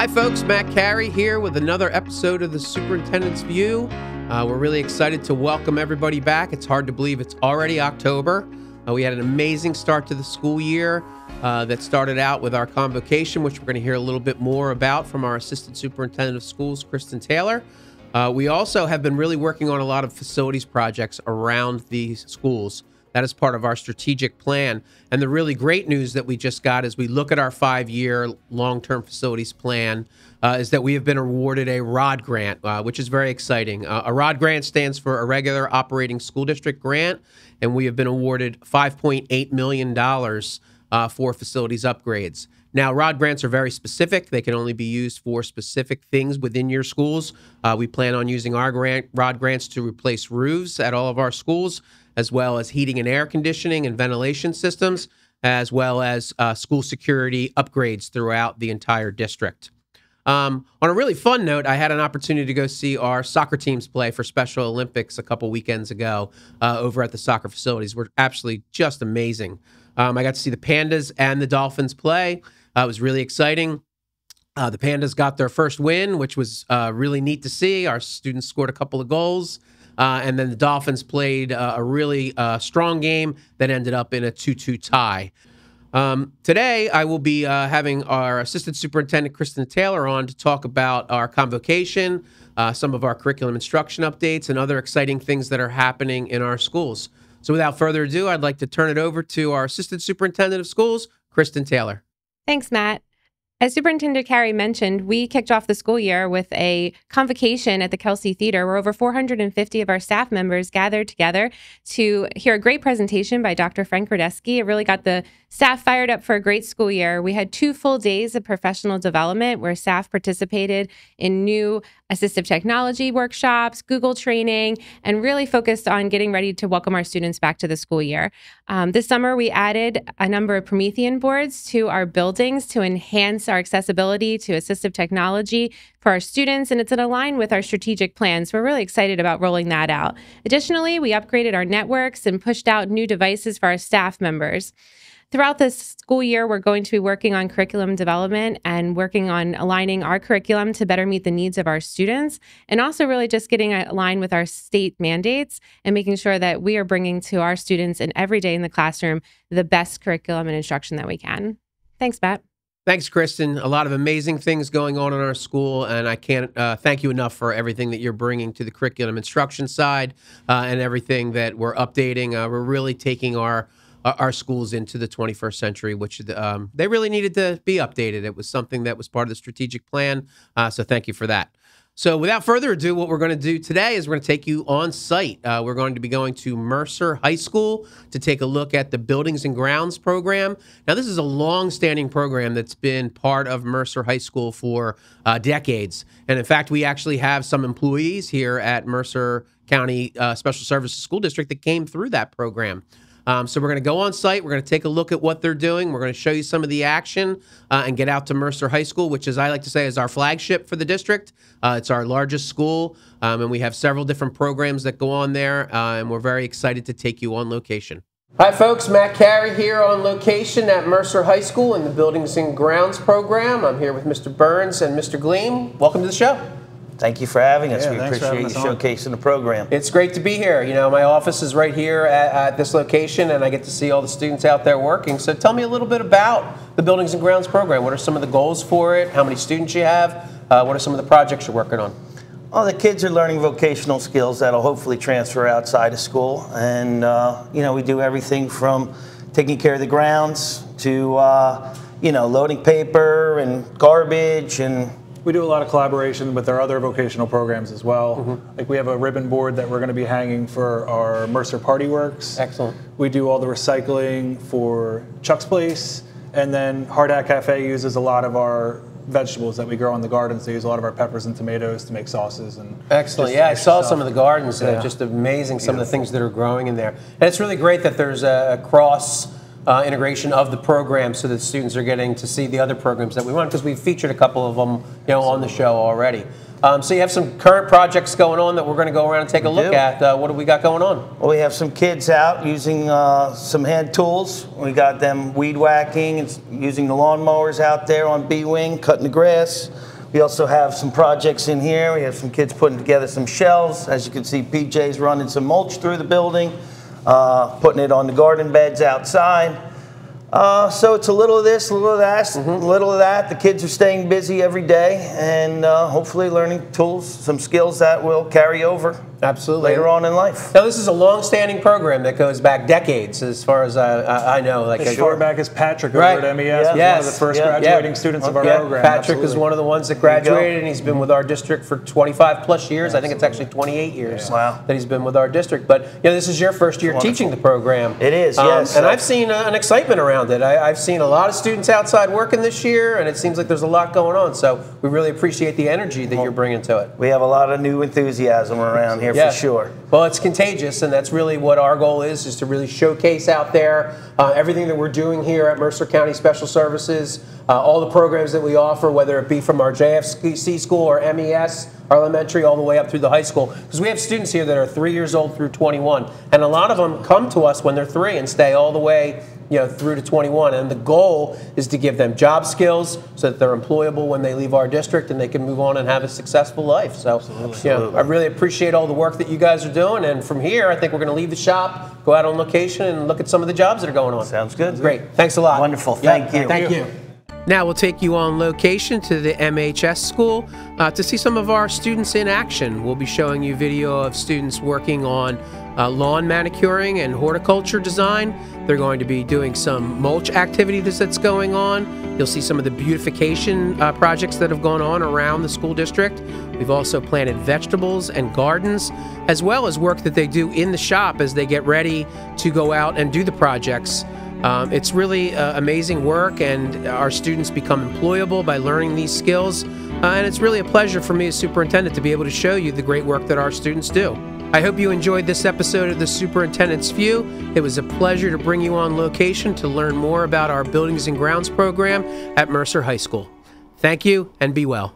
Hi folks, Matt Carey here with another episode of the Superintendent's View. We're really excited to welcome everybody back. It's hard to believe it's already October. We had an amazing start to the school year that started out with our convocation, which we're going to hear a little bit more about from our Assistant Superintendent of Schools, Kristen Taylor. We also have been really working on a lot of facilities projects around these schools. That is part of our strategic plan. And the really great news that we just got as we look at our 5-year long-term facilities plan is that we have been awarded a ROD grant, which is very exciting. A ROD grant stands for a regular operating school district grant, and we have been awarded $5.8 million for facilities upgrades. Now, ROD grants are very specific. They can only be used for specific things within your schools. We plan on using our ROD grants to replace roofs at all of our schools, as well as heating and air conditioning and ventilation systems, as well as school security upgrades throughout the entire district. On a really fun note, I had an opportunity to go see our soccer teams play for Special Olympics a couple weekends ago over at the soccer facilities. We're absolutely just amazing. I got to see the Pandas and the Dolphins play. It was really exciting. The Pandas got their first win, which was really neat to see. Our students scored a couple of goals. And then the Dolphins played a really strong game that ended up in a 2-2 tie. Today, I will be having our Assistant Superintendent, Kristen Taylor, on to talk about our convocation, some of our curriculum instruction updates, and other exciting things that are happening in our schools. So without further ado, I'd like to turn it over to our Assistant Superintendent of Schools, Kristen Taylor. Thanks, Matt. As Superintendent Carey mentioned, we kicked off the school year with a convocation at the Kelsey Theater where over 450 of our staff members gathered together to hear a great presentation by Dr. Frank Radesky. It really got the staff fired up for a great school year. We had 2 full days of professional development where staff participated in new assistive technology workshops, Google training, and really focused on getting ready to welcome our students back to the school year. This summer, we added a number of Promethean boards to our buildings to enhance our accessibility to assistive technology for our students, and it's in line with our strategic plans. We're really excited about rolling that out. Additionally, we upgraded our networks and pushed out new devices for our staff members. Throughout this school year, we're going to be working on curriculum development and working on aligning our curriculum to better meet the needs of our students, and also really just getting aligned with our state mandates and making sure that we are bringing to our students and every day in the classroom the best curriculum and instruction that we can. Thanks, Matt. Thanks, Kristen. A lot of amazing things going on in our school, and I can't thank you enough for everything that you're bringing to the curriculum instruction side and everything that we're updating. We're really taking our schools into the 21st century, which they really needed to be updated. It was something that was part of the strategic plan, so thank you for that. So without further ado, what we're going to do today is we're going to take you on site. We're going to be going to Mercer High School to take a look at the Buildings and Grounds program. Now, this is a long-standing program that's been part of Mercer High School for decades. And in fact, we actually have some employees here at Mercer County Special Services School District that came through that program. So we're going to go on site. We're going to take a look at what they're doing. We're going to show you some of the action and get out to Mercer High School, which, as I like to say, is our flagship for the district. It's our largest school, and we have several different programs that go on there, and we're very excited to take you on location. Hi, folks. Matt Carey here on location at Mercer High School in the Buildings and Grounds program. I'm here with Mr. Burns and Mr. Gleam. Welcome to the show. Thank you for having us. Yeah, we appreciate you showcasing the program. It's great to be here. You know, my office is right here at this location, and I get to see all the students out there working. So tell me a little bit about the Buildings and Grounds program. What are some of the goals for it? How many students you have? What are some of the projects you're working on? Well, the kids are learning vocational skills that'll hopefully transfer outside of school. And, you know, we do everything from taking care of the grounds to, you know, loading paper and garbage and... We do a lot of collaboration with our other vocational programs as well. Mm-hmm. Like we have a ribbon board that we're going to be hanging for our Mercer Party Works. Excellent. We do all the recycling for Chuck's Place, and then Hard Hat Cafe uses a lot of our vegetables that we grow in the gardens. They use a lot of our peppers and tomatoes to make sauces. And excellent. Yeah, I saw some of the gardens. Just amazing. Some of the things that are growing in there. And it's really great that there's a cross integration of the program so that students are getting to see the other programs that we run, because we've featured a couple of them, you know, on the show already. So you have some current projects going on that we're going to go around and take a look at. What do we got going on? Well, we have some kids out using some hand tools. We got them weed whacking and using the lawnmowers out there on B-Wing, cutting the grass. We also have some projects in here. We have some kids putting together some shelves. As you can see, PJ's running some mulch through the building, putting it on the garden beds outside. So it's a little of this, a little of that, a little of that. The kids are staying busy every day and hopefully learning tools, some skills that will carry over later on in life. Now, this is a long-standing program that goes back decades, as far as I know. Like as far back as Patrick over at MES was one of the first graduating students of our program. Patrick is one of the ones that graduated, and he's been with our district for 25 plus years. I think it's actually 28 years that he's been with our district. But this is your first year teaching the program. It is, yes. And I've seen an excitement around it. I've seen a lot of students outside working this year, and it seems like there's a lot going on. So we really appreciate the energy that you're bringing to it. We have a lot of new enthusiasm around here for sure. Well, it's contagious, and that's really what our goal is to really showcase out there everything that we're doing here at Mercer County Special Services, all the programs that we offer, whether it be from our JFC school or MES, our elementary, all the way up through the high school. Because we have students here that are 3 years old through 21, and a lot of them come to us when they're 3 and stay all the way through to 21. And the goal is to give them job skills so that they're employable when they leave our district and they can move on and have a successful life. So I really appreciate all the work that you guys are doing. And from here, I think we're going to leave the shop, go out on location, and look at some of the jobs that are going on. Sounds good. Great. Thanks a lot. Wonderful. Thank you. Thank you. Now we'll take you on location to the MHS school to see some of our students in action. We'll be showing you video of students working on lawn manicuring and horticulture design. They're going to be doing some mulch activity that's going on. You'll see some of the beautification projects that have gone on around the school district. We've also planted vegetables and gardens, as well as work that they do in the shop as they get ready to go out and do the projects. It's really amazing work, and our students become employable by learning these skills. And it's really a pleasure for me as superintendent to be able to show you the great work that our students do. I hope you enjoyed this episode of the Superintendent's View. It was a pleasure to bring you on location to learn more about our Buildings and Grounds program at Mercer High School. Thank you, and be well.